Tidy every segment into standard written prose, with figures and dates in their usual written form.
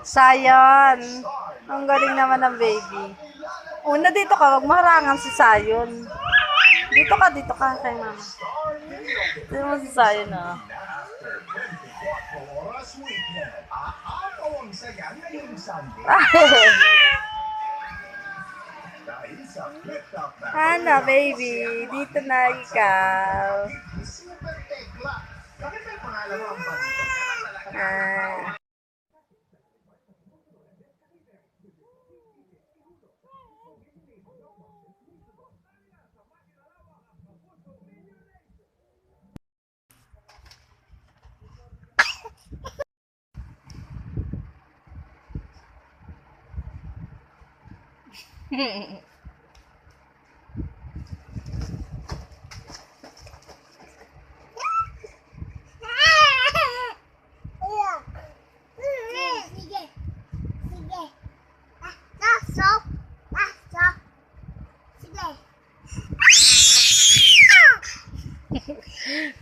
Sayon. Ang galing naman ng baby. Una dito ka, wag maharangan si Sayon. Dito ka kay mama. Dito mo si Sayon ah. Hana, baby. Dito na ikaw. Ah.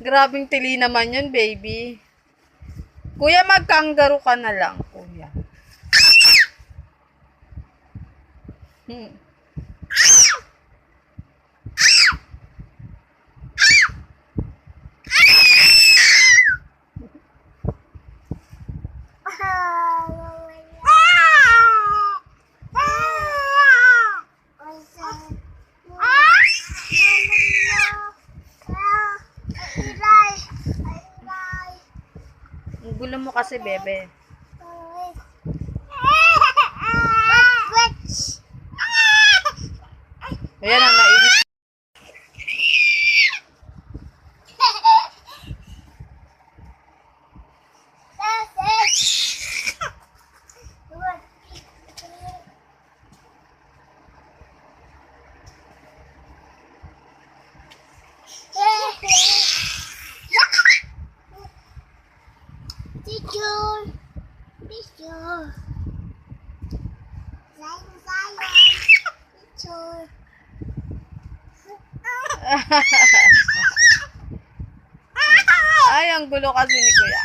Grabing tili naman yun, baby. Kuya, mag-kangaroo ka na lang, kuya. Ang gulo mo kasi, bebe. Ayan ang nainis. Ay, ang gulo kasi ni kuya.